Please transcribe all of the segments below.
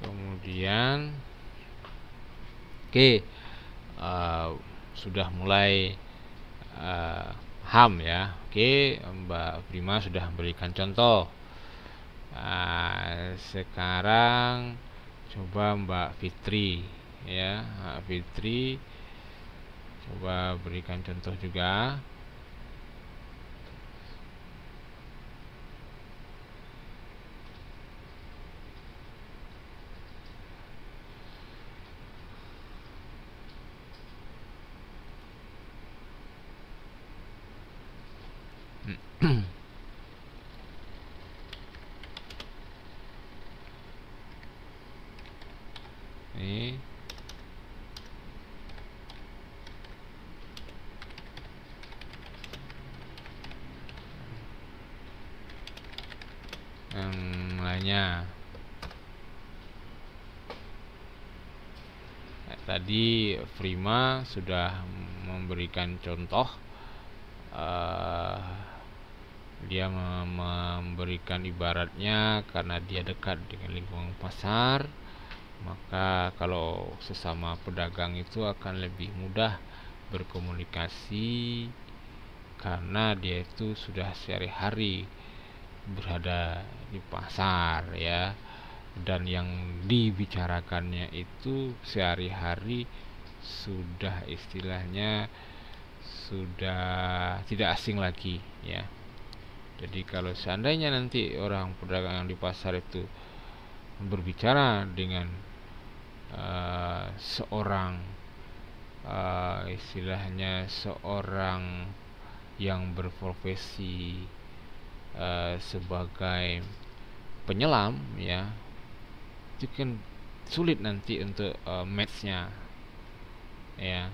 Kemudian oke, sudah mulai ham ya. Oke, Mbak Prima sudah berikan contoh. Sekarang coba Mbak Fitri ya. Mbak Fitri coba berikan contoh juga. Ini yang lainnya. Tadi Prima sudah memberikan contoh. Dia memberikan ibaratnya karena dia dekat dengan lingkungan pasar, maka kalau sesama pedagang itu akan lebih mudah berkomunikasi karena dia itu sudah sehari-hari berada di pasar ya, dan yang dibicarakannya itu sehari-hari sudah istilahnya sudah tidak asing lagi ya. Jadi kalau seandainya nanti orang pedagang yang di pasar itu berbicara dengan seorang istilahnya seorang yang berprofesi sebagai penyelam ya, itu kan sulit nanti untuk matchnya ya,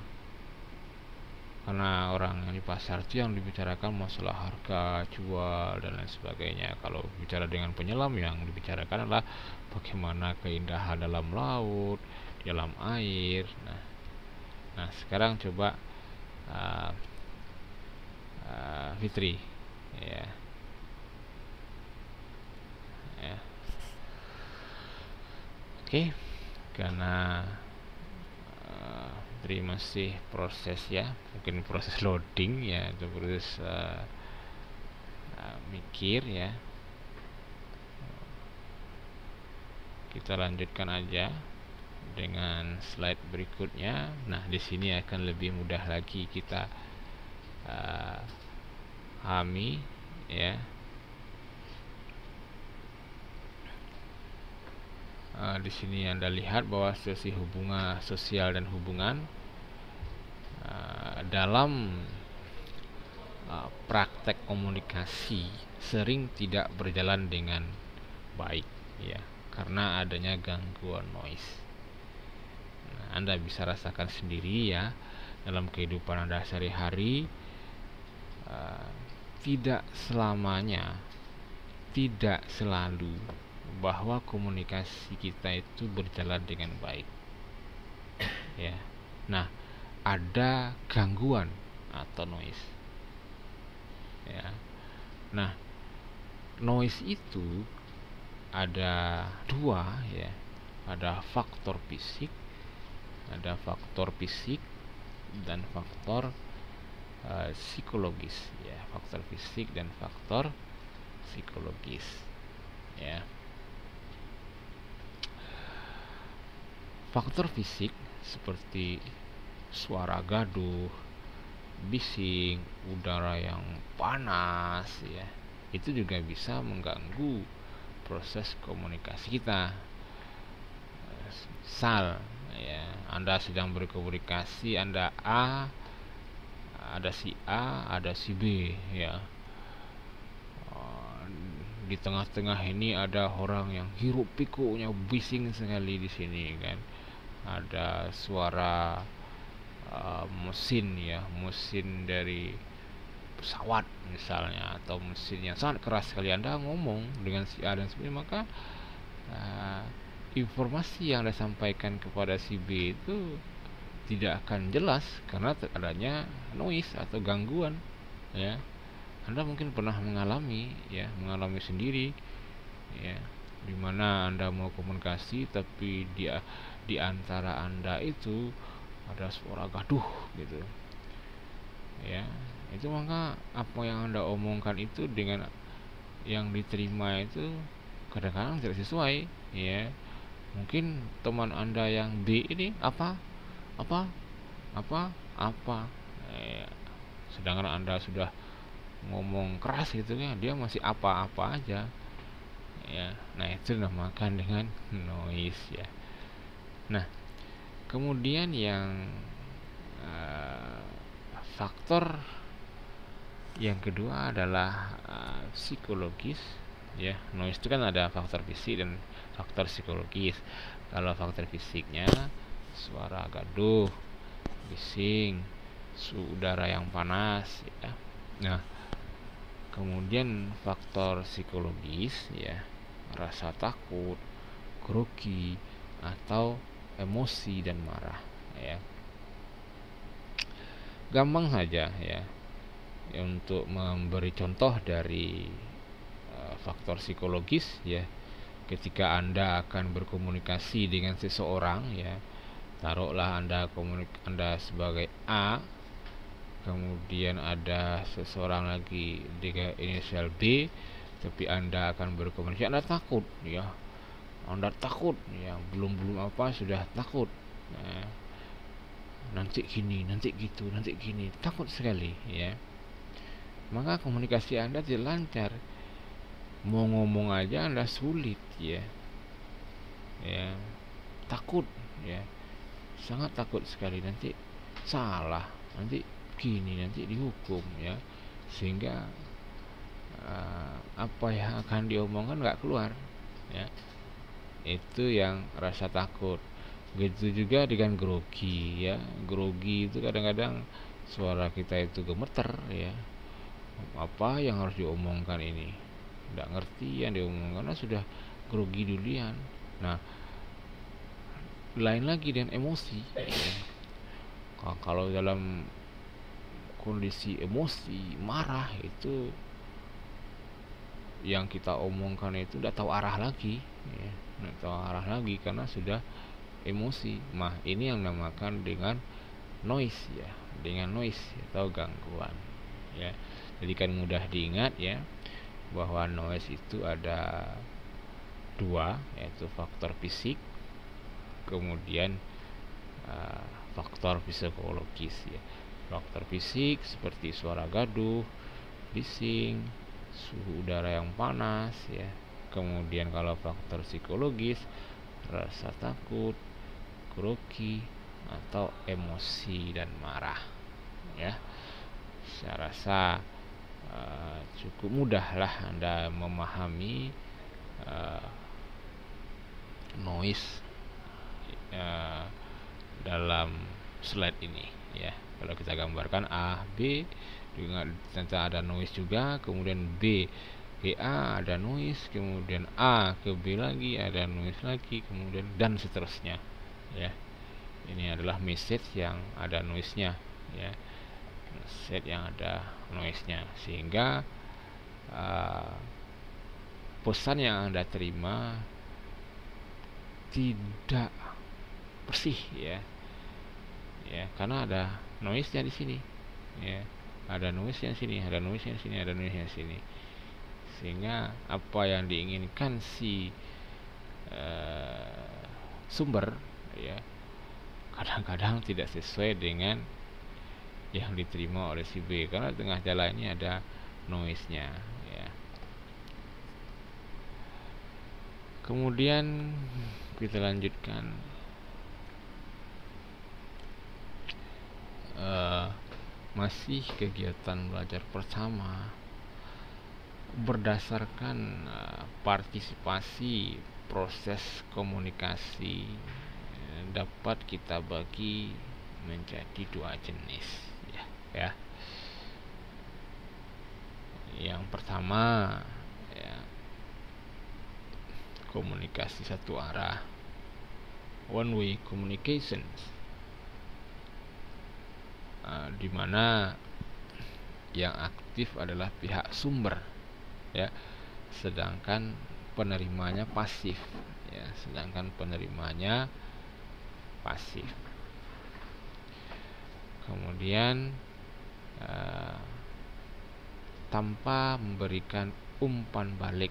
karena orang yang di pasar itu yang dibicarakan masalah harga jual dan lain sebagainya. Kalau bicara dengan penyelam yang dibicarakan adalah bagaimana keindahan dalam laut, dalam air. Nah sekarang coba Fitri ya. Oke, karena Fitri masih proses ya, mungkin proses loading ya, atau proses mikir ya. Kita lanjutkan aja dengan slide berikutnya. Nah, di sini akan lebih mudah lagi kita pahami ya. Di sini Anda lihat bahwa sesi hubungan sosial dan hubungan dalam praktek komunikasi sering tidak berjalan dengan baik ya, karena adanya gangguan noise. Anda bisa rasakan sendiri ya dalam kehidupan Anda sehari-hari. Tidak selamanya, tidak selalu bahwa komunikasi kita itu berjalan dengan baik ya. Nah, ada gangguan atau noise ya. Nah, noise itu ada dua ya, ada faktor fisik dan faktor psikologis ya, faktor fisik dan faktor psikologis ya. Faktor fisik seperti suara gaduh, bising, udara yang panas ya, itu juga bisa mengganggu proses komunikasi kita. Misal ya, Anda sedang berkomunikasi, Anda A, ada si A, ada si B ya. Di tengah-tengah ini ada orang yang hiruk pikuknya bising sekali di sini kan. Ada suara mesin ya, mesin dari pesawat misalnya, atau mesin yang sangat keras sekali. Anda ngomong dengan si A dan si B, maka informasi yang Anda sampaikan kepada si B itu tidak akan jelas karena adanya noise atau gangguan ya. Anda mungkin pernah mengalami sendiri ya. dimana Anda mau komunikasi tapi di antara Anda itu ada suara gaduh gitu ya, itu maka apa yang Anda omongkan itu dengan yang diterima itu kadang-kadang tidak sesuai ya. Mungkin teman Anda yang B ini apa apa apa ya. Sedangkan Anda sudah ngomong keras gitu kan, dia masih apa-apa aja ya. Nah, itu dinamakan dengan noise ya. Nah, kemudian yang faktor yang kedua adalah psikologis ya. Noise itu kan ada faktor fisik dan faktor psikologis. Kalau faktor fisiknya suara gaduh, bising, suhu udara yang panas ya. Nah, kemudian faktor psikologis ya, rasa takut, grogi, atau emosi dan marah ya. Gampang saja ya untuk memberi contoh dari faktor psikologis ya. Ketika Anda akan berkomunikasi dengan seseorang ya, taruhlah Anda sebagai A, kemudian ada seseorang lagi dengan inisial B, tapi Anda akan berkomunikasi, Anda takut ya, belum apa sudah takut. Nah, nanti gini, nanti gitu, nanti gini, takut sekali ya. Maka komunikasi Anda tidak lancar. Mau ngomong aja Anda sulit ya. Ya, takut ya. Sangat takut sekali, nanti salah, nanti gini, nanti dihukum ya. Sehingga apa yang akan diomongkan nggak keluar ya. Itu yang rasa takut. Begitu juga dengan grogi ya. Grogi itu kadang-kadang suara kita itu gemeter ya. Apa yang harus diomongkan ini, nggak ngerti yang diomongkan karena sudah grogi duluan. Nah, lain lagi dengan emosi ya. Kalau dalam kondisi emosi marah itu yang kita omongkan itu udah tahu arah lagi ya. Nggak tahu arah lagi karena sudah emosi. Nah, ini yang dinamakan dengan noise ya, dengan noise atau gangguan ya. Jadi kan mudah diingat ya bahwa noise itu ada dua, yaitu faktor fisik kemudian faktor psikologis ya. Faktor fisik seperti suara gaduh, bising, suhu udara yang panas ya. Kemudian kalau faktor psikologis, rasa takut, grogi, atau emosi dan marah ya. Saya rasa cukup mudah lah Anda memahami noise dalam slide ini ya. Kalau kita gambarkan A, B juga ternyata ada noise juga, kemudian B ke A ada noise, kemudian A ke B lagi ada noise lagi, kemudian dan seterusnya ya. Ini adalah message yang ada noise-nya ya. Message yang ada noise-nya, sehingga pesan yang Anda terima tidak bersih ya. Ya, karena ada noise-nya di sini ya. Ada noise-nya di sini, ada noise-nya di sini, ada noise-nya di sini. Sehingga apa yang diinginkan si sumber ya kadang-kadang tidak sesuai dengan yang diterima oleh si B, karena tengah jalan ini ada noise-nya ya. Kemudian kita lanjutkan masih kegiatan belajar bersama berdasarkan partisipasi proses komunikasi dapat kita bagi menjadi dua jenis ya. Yang pertama ya, komunikasi satu arah, one way communications, di mana yang aktif adalah pihak sumber ya, sedangkan penerimanya pasif ya, sedangkan penerimanya pasif. Kemudian tanpa memberikan umpan balik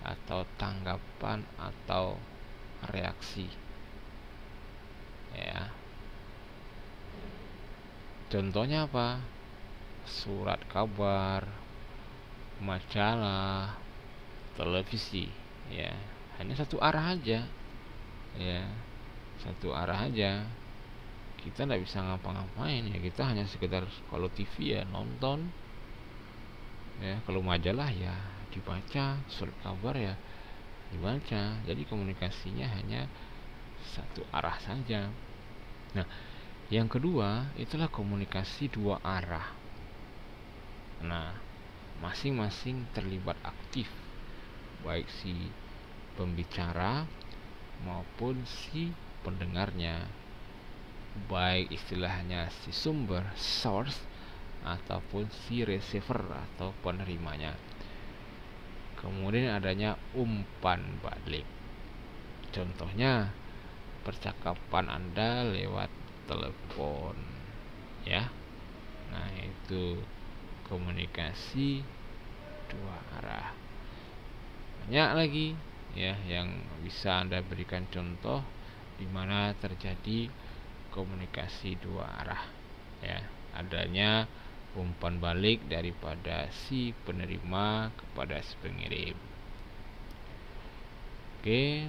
atau tanggapan atau reaksi ya. Contohnya apa? Surat kabar, majalah, televisi ya, hanya satu arah aja ya, satu arah aja. Kita nggak bisa ngapa-ngapain ya, kita hanya sekedar kalau TV ya nonton ya, kalau majalah ya dibaca, surat kabar ya dibaca. Jadi komunikasinya hanya satu arah saja. Nah, yang kedua itulah komunikasi dua arah. Nah, masing-masing terlibat aktif, baik si pembicara maupun si pendengarnya, baik istilahnya si sumber source ataupun si receiver atau penerimanya. Kemudian adanya umpan balik. Contohnya percakapan Anda lewat telepon ya. Nah, itu komunikasi dua arah. Banyak lagi ya yang bisa Anda berikan contoh di mana terjadi komunikasi dua arah ya, adanya umpan balik daripada si penerima kepada si pengirim. Oke.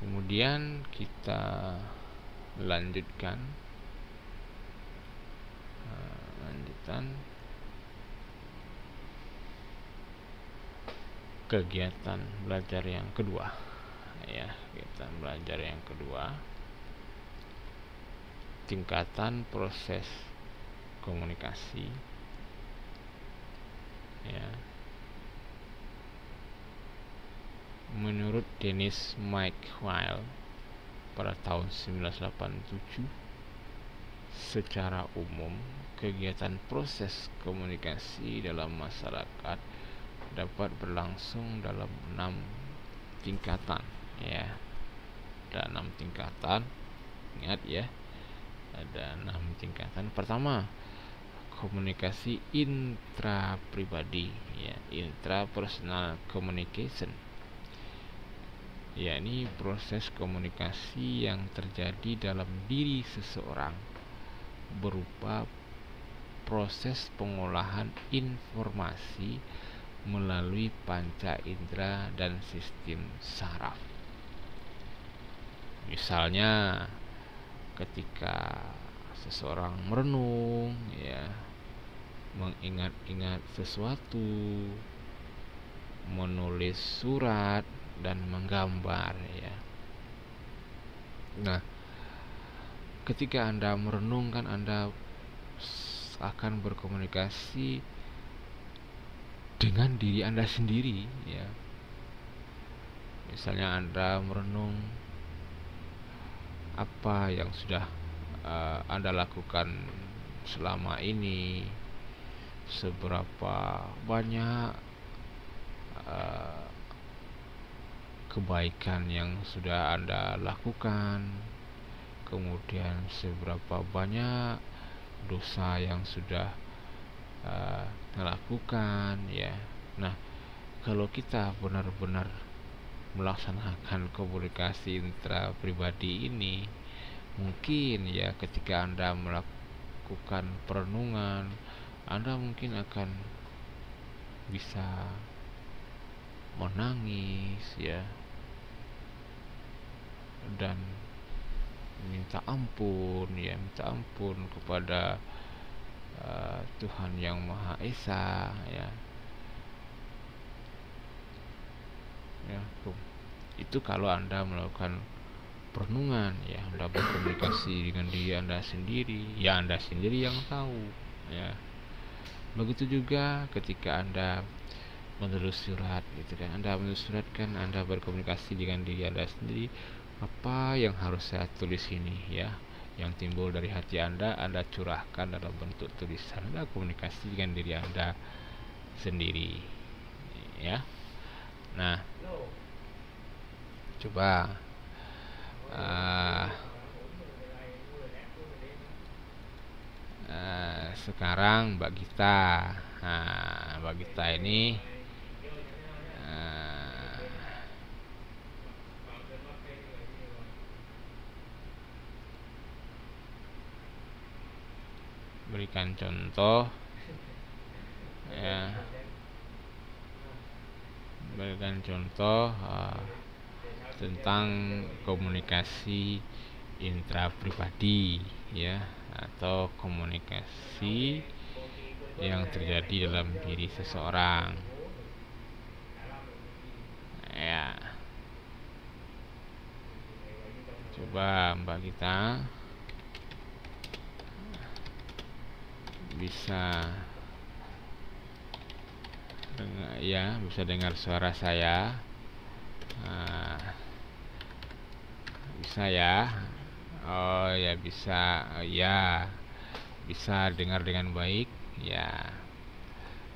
Kemudian kita lanjutkan kegiatan belajar yang kedua ya. Kita belajar yang kedua, tingkatan proses komunikasi ya. Menurut Dennis McQuail pada tahun 1987, secara umum kegiatan proses komunikasi dalam masyarakat dapat berlangsung dalam 6 tingkatan ya. Ada 6 tingkatan, ingat ya, ada 6 tingkatan. Pertama, komunikasi intrapribadi ya, intrapersonal communication, yakni proses komunikasi yang terjadi dalam diri seseorang berupa proses pengolahan informasi melalui panca indera dan sistem saraf. Misalnya ketika seseorang merenung ya, mengingat-ingat sesuatu, menulis surat dan menggambar ya. Nah, ketika Anda merenung kan Anda akan berkomunikasi dengan diri Anda sendiri ya. Misalnya Anda merenung apa yang sudah Anda lakukan selama ini, seberapa banyak kebaikan yang sudah Anda lakukan, kemudian seberapa banyak dosa yang sudah lakukan ya. Nah, kalau kita benar-benar melaksanakan komunikasi intrapribadi ini, mungkin ya ketika Anda melakukan perenungan, Anda mungkin akan bisa menangis ya, dan minta ampun ya, minta ampun kepada Tuhan yang Maha Esa ya. Itu kalau Anda melakukan perenungan ya, Anda berkomunikasi dengan diri Anda sendiri ya, Anda sendiri yang tahu ya. Begitu juga ketika Anda menulis surat gitu kan, Anda menulis surat kan, Anda berkomunikasi dengan diri Anda sendiri, apa yang harus saya tulis ini ya, yang timbul dari hati Anda curahkan dalam bentuk tulisan. Anda komunikasi dengan diri Anda sendiri, ya. Nah, coba sekarang Mbak Gita. Nah, Mbak Gita ini berikan contoh, ya, berikan contoh tentang komunikasi intrapribadi, ya, atau komunikasi yang terjadi dalam diri seseorang, ya. Coba Mbak Gita bisa dengar suara saya. Bisa ya? Oh ya, bisa. Ya, bisa dengar dengan baik, ya.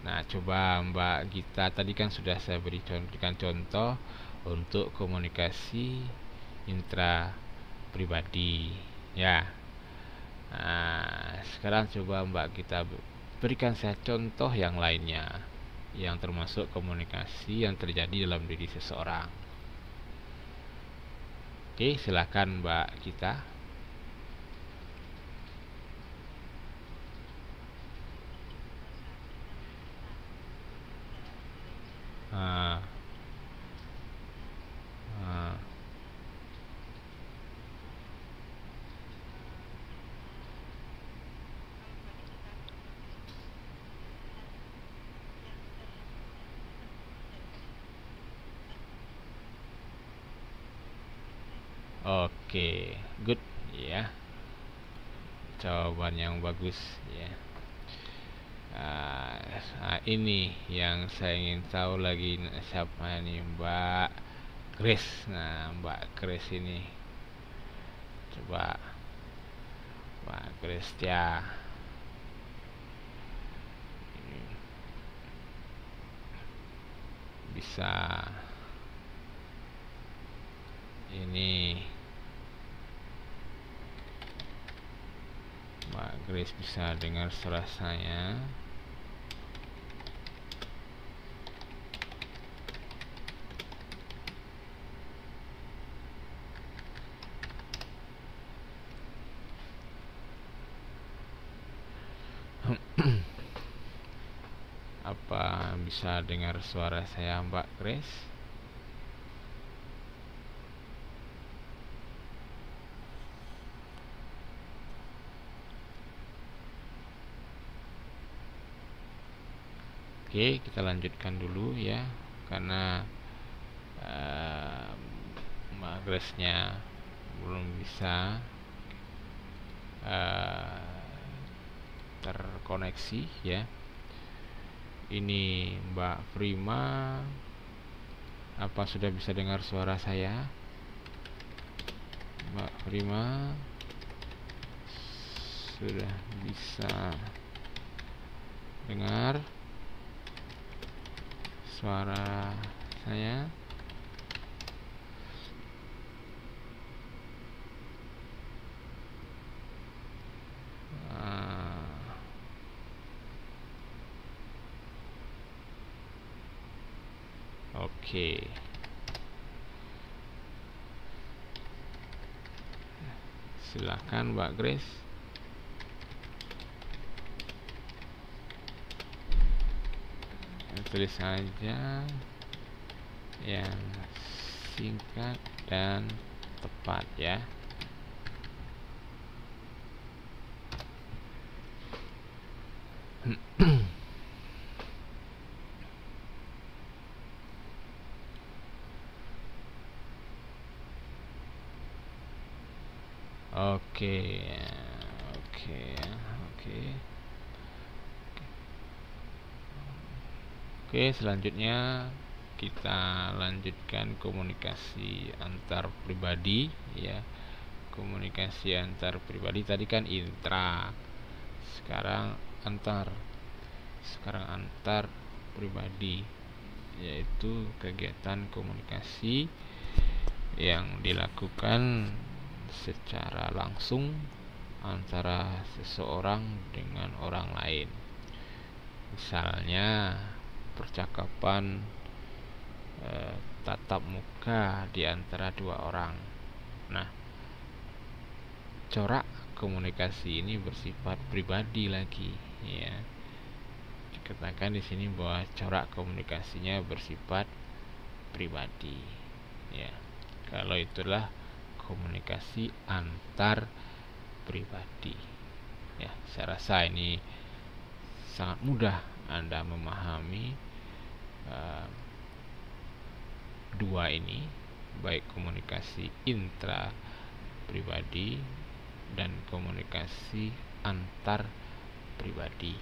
Nah, coba Mbak Gita, tadi kan sudah saya berikan contoh untuk komunikasi intra pribadi, ya. Nah, sekarang coba Mbak Gita berikan saya contoh yang lainnya yang termasuk komunikasi yang terjadi dalam diri seseorang. Oke, silakan Mbak Gita. Oke, good, ya. Jawaban yang bagus, ya. Ini yang saya ingin tahu lagi, siapa nih, Mbak Grace. Nah, Mbak Grace ini, coba Mbak Grace ya. Bisa ini, Mbak Grace bisa dengar suara saya. Apa bisa dengar suara saya, Mbak Grace? Oke, kita lanjutkan dulu, ya, karena Mbak Grace-nya belum bisa terkoneksi, ya. Ini Mbak Prima, apa sudah bisa dengar suara saya, Mbak Prima? Sudah bisa dengar suara saya? Oke. Silakan Mbak Grace. Tulis saja yang singkat dan tepat, ya. Oke, selanjutnya kita lanjutkan komunikasi antar pribadi, ya. komunikasi antar pribadi tadi kan intra, sekarang antar pribadi, yaitu kegiatan komunikasi yang dilakukan secara langsung antara seseorang dengan orang lain. Misalnya percakapan tatap muka di antara dua orang. Nah, corak komunikasi ini bersifat pribadi lagi, ya. Dikatakan di sini bahwa corak komunikasinya bersifat pribadi, ya. Kalau itulah komunikasi antar pribadi, ya. Saya rasa ini sangat mudah Anda memahami dua ini, baik komunikasi intra pribadi dan komunikasi antar pribadi,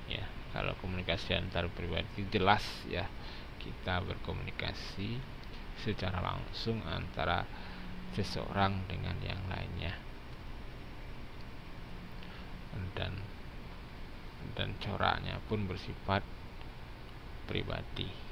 ya. Kalau komunikasi antar pribadi jelas, ya, kita berkomunikasi secara langsung antara seseorang dengan yang lainnya, dan coraknya pun bersifat pribadi.